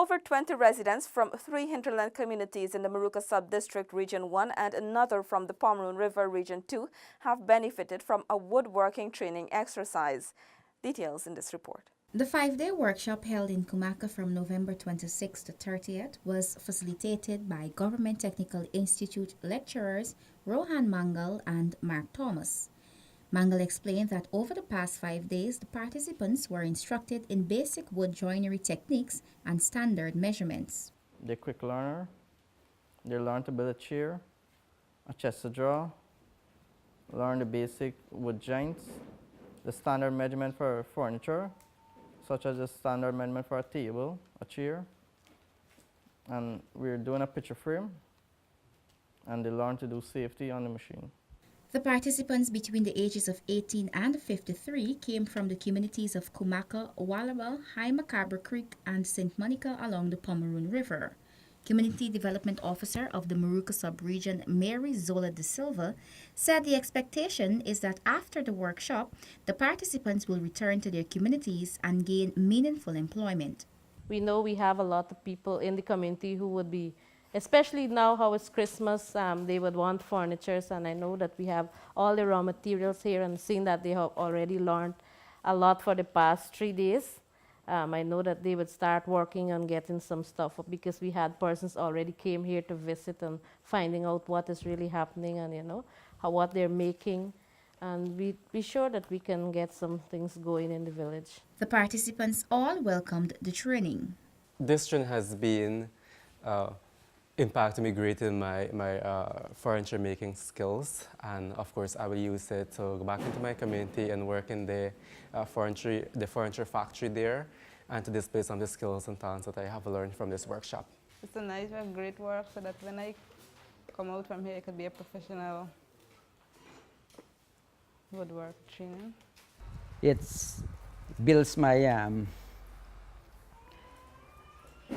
Over 20 residents from 3 hinterland communities in the Maruka Sub-District Region 1 and another from the Pomeroon River Region 2 have benefited from a woodworking training exercise. Details in this report. The 5-day workshop held in Kumaka from November 26th to 30th was facilitated by Government Technical Institute lecturers ROHAN MANGAL and Mark Thomas. MANGAL explained that over the past 5 days, the participants were instructed in basic wood joinery techniques and standard measurements. They're quick learner. They learn to build a chair, a chest to draw, learn the basic wood joints, the standard measurement for furniture, such as the standard measurement for a table, a chair, and we're doing a picture frame, and they learn to do safety on the machine. The participants between the ages of 18 and 53 came from the communities of Kumaka, Walaba, HAIMARACABRA Creek, and St. Monica along the Pomeroon River. Community Development Officer of the Maruka Sub-Region, Mary Zola de Silva, said the expectation is that after the workshop, the participants will return to their communities and gain meaningful employment. We know we have a lot of people in the community who would be, especially now how it's Christmas, they would want furnitures, and I know that we have all the raw materials here and seeing that they have already learned a lot for the past 3 days. I know that they would start working on getting some stuff because we had persons already came here to visit and finding out what is really happening and what they're making, and we're sure that we can get some things going in the village. The participants all welcomed the training. This training has been impacted me greatly in my furniture making skills, and of course I will use it to go back into my community and work in the furniture factory there, and to display some of the skills and talents that I have learned from this workshop. It's a nice work, great work, so that when I come out from here I could be a professional woodwork trainer. It builds my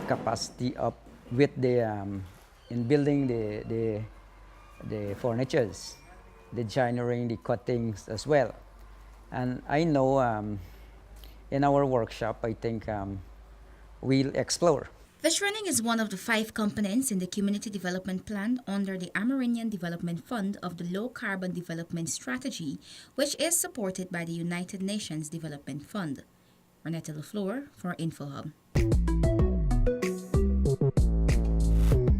capacity up with in building the furnitures, the joinery, the cuttings as well. And I know in our workshop, I think we'll explore. The training is one of the 5 components in the Community Development Plan under the Amerindian Development Fund of the Low Carbon Development Strategy, which is supported by the United Nations Development Fund. RANETTA FLEUR for InfoHub.